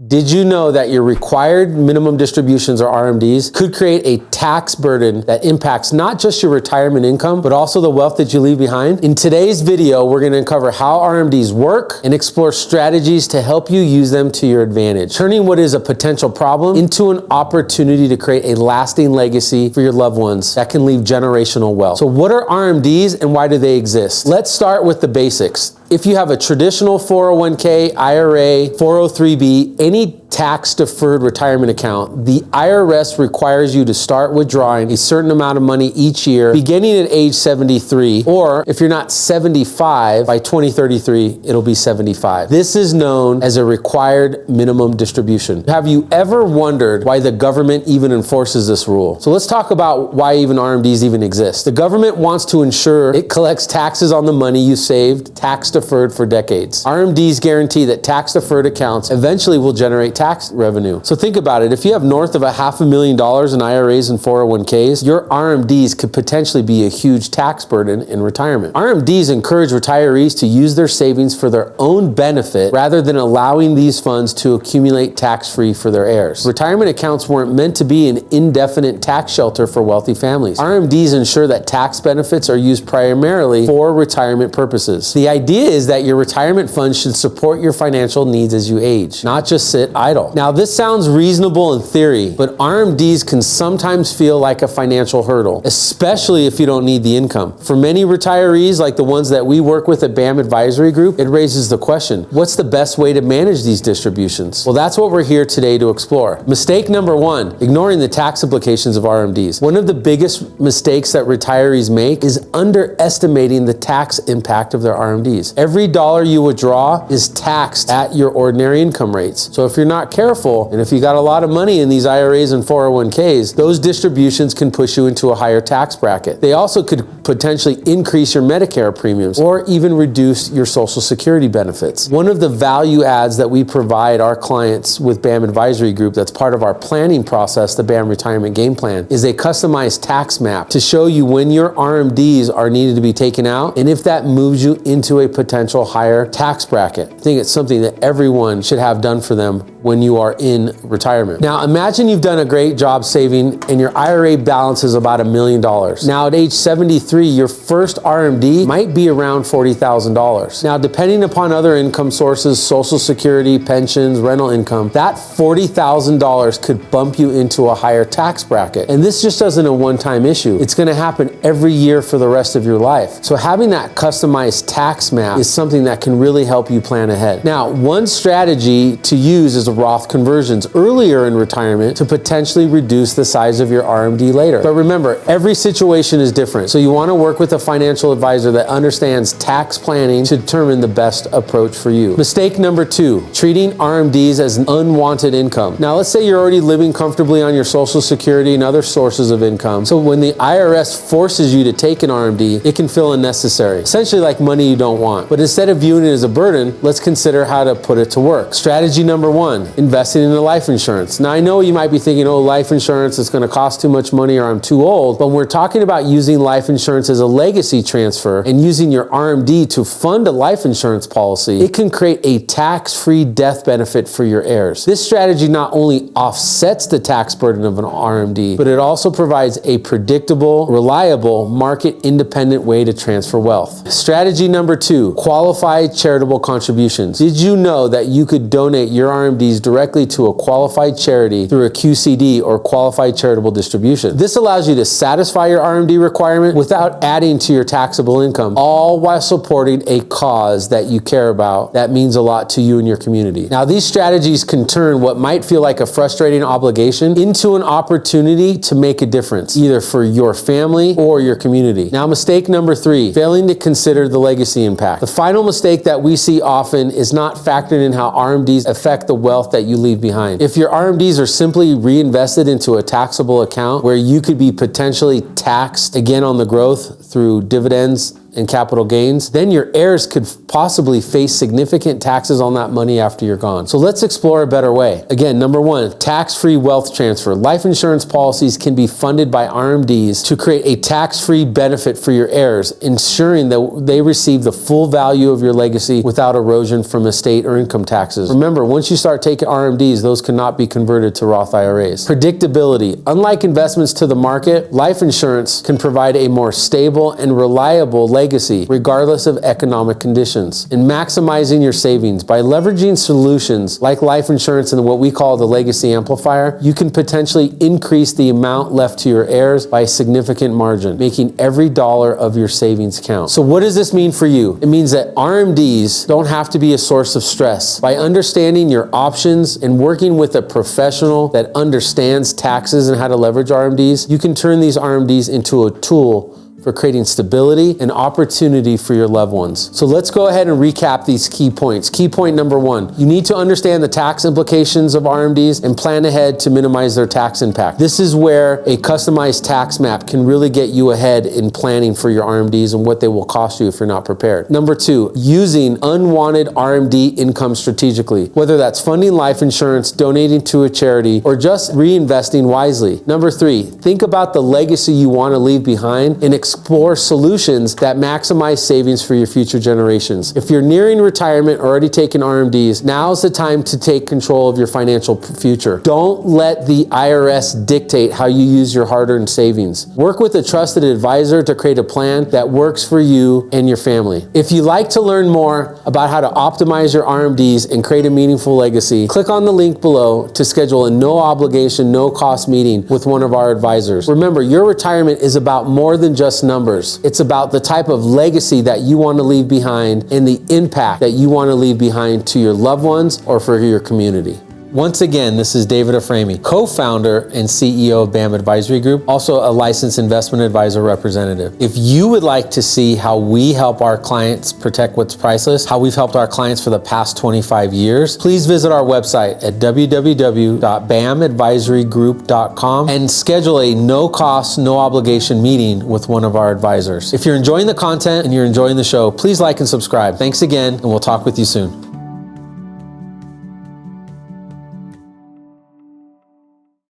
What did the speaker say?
Did you know that your required minimum distributions, or RMDs, could create a tax burden that impacts not just your retirement income, but also the wealth that you leave behind? In today's video, we're going to uncover how RMDs work and explore strategies to help you use them to your advantage, turning what is a potential problem into an opportunity to create a lasting legacy for your loved ones that can leave generational wealth. So what are RMDs and why do they exist? Let's start with the basics. If you have a traditional 401k, IRA, 403b, any tax-deferred retirement account, the IRS requires you to start withdrawing a certain amount of money each year, beginning at age 73, or if you're not 75, by 2033, it'll be 75. This is known as a required minimum distribution. Have you ever wondered why the government even enforces this rule? So let's talk about why even RMDs even exist. The government wants to ensure it collects taxes on the money you saved, tax-deferred for decades. RMDs guarantee that tax-deferred accounts eventually will generate tax revenue. So think about it. If you have north of $500,000 in IRAs and 401ks, your RMDs could potentially be a huge tax burden in retirement. RMDs encourage retirees to use their savings for their own benefit rather than allowing these funds to accumulate tax-free for their heirs. Retirement accounts weren't meant to be an indefinite tax shelter for wealthy families. RMDs ensure that tax benefits are used primarily for retirement purposes. The idea is that your retirement funds should support your financial needs as you age, not just sit idle. Now, this sounds reasonable in theory, but RMDs can sometimes feel like a financial hurdle, especially if you don't need the income. For many retirees, like the ones that we work with at BAM Advisory Group, it raises the question, what's the best way to manage these distributions? Well, that's what we're here today to explore. Mistake number one, ignoring the tax implications of RMDs. One of the biggest mistakes that retirees make is underestimating the tax impact of their RMDs. Every dollar you withdraw is taxed at your ordinary income rates. So if you're not careful, and if you got a lot of money in these IRAs and 401ks, those distributions can push you into a higher tax bracket. They also could potentially increase your Medicare premiums or even reduce your Social Security benefits. One of the value adds that we provide our clients with BAM Advisory Group that's part of our planning process, the BAM Retirement Game Plan, is a customized tax map to show you when your RMDs are needed to be taken out and if that moves you into a potential higher tax bracket. I think it's something that everyone should have done for them when you are in retirement. Now, imagine you've done a great job saving and your IRA balance is about $1 million. Now, at age 73, your first RMD might be around $40,000. Now, depending upon other income sources, Social Security, pensions, rental income, that $40,000 could bump you into a higher tax bracket. And this just isn't a one-time issue. It's gonna happen every year for the rest of your life. So having that customized tax map is something that can really help you plan ahead. Now, one strategy to use is Roth conversions earlier in retirement to potentially reduce the size of your RMD later. But remember, every situation is different. So you want to work with a financial advisor that understands tax planning to determine the best approach for you. Mistake number two, treating RMDs as unwanted income. Now, let's say you're already living comfortably on your Social Security and other sources of income. So when the IRS forces you to take an RMD, it can feel unnecessary, essentially like money you don't want. But instead of viewing it as a burden, let's consider how to put it to work. Strategy number one, investing in the life insurance. Now, I know you might be thinking, oh, life insurance is going to cost too much money or I'm too old, but when we're talking about using life insurance as a legacy transfer and using your RMD to fund a life insurance policy, it can create a tax-free death benefit for your heirs. This strategy not only offsets the tax burden of an RMD, but it also provides a predictable, reliable, market-independent way to transfer wealth. Strategy number two, qualified charitable contributions. Did you know that you could donate your RMDs directly to a qualified charity through a QCD or qualified charitable distribution? This allows you to satisfy your RMD requirement without adding to your taxable income, all while supporting a cause that you care about that means a lot to you and your community. Now, these strategies can turn what might feel like a frustrating obligation into an opportunity to make a difference, either for your family or your community. Now, mistake number three, failing to consider the legacy impact. The final mistake that we see often is not factoring in how RMDs affect the wealth that you leave behind. If your RMDs are simply reinvested into a taxable account where you could be potentially taxed again on the growth through dividends and capital gains, then your heirs could possibly face significant taxes on that money after you're gone. So let's explore a better way. Again, number one, tax-free wealth transfer. Life insurance policies can be funded by RMDs to create a tax-free benefit for your heirs, ensuring that they receive the full value of your legacy without erosion from estate or income taxes. Remember, once you start taking RMDs, those cannot be converted to Roth IRAs. Predictability. Unlike investments to the market, life insurance can provide a more stable and reliable legacy regardless of economic conditions. In maximizing your savings, by leveraging solutions like life insurance and what we call the legacy amplifier, you can potentially increase the amount left to your heirs by a significant margin, making every dollar of your savings count. So what does this mean for you? It means that RMDs don't have to be a source of stress. By understanding your options and working with a professional that understands taxes and how to leverage RMDs, you can turn these RMDs into a tool for creating stability and opportunity for your loved ones. So let's go ahead and recap these key points. Key point number one, you need to understand the tax implications of RMDs and plan ahead to minimize their tax impact. This is where a customized tax map can really get you ahead in planning for your RMDs and what they will cost you if you're not prepared. Number two, using unwanted RMD income strategically, whether that's funding life insurance, donating to a charity, or just reinvesting wisely. Number three, think about the legacy you want to leave behind and explore solutions that maximize savings for your future generations. If you're nearing retirement or already taking RMDs, now's the time to take control of your financial future. Don't let the IRS dictate how you use your hard-earned savings. Work with a trusted advisor to create a plan that works for you and your family. If you'd like to learn more about how to optimize your RMDs and create a meaningful legacy, click on the link below to schedule a no obligation, no cost meeting with one of our advisors. Remember, your retirement is about more than just numbers. It's about the type of legacy that you want to leave behind and the impact that you want to leave behind to your loved ones or for your community. Once again, this is David Aframi, co-founder and CEO of BAM Advisory Group, also a licensed investment advisor representative. If you would like to see how we help our clients protect what's priceless, how we've helped our clients for the past 25 years, please visit our website at www.bamadvisorygroup.com and schedule a no-cost, no-obligation meeting with one of our advisors. If you're enjoying the content and you're enjoying the show, please like and subscribe. Thanks again, and we'll talk with you soon.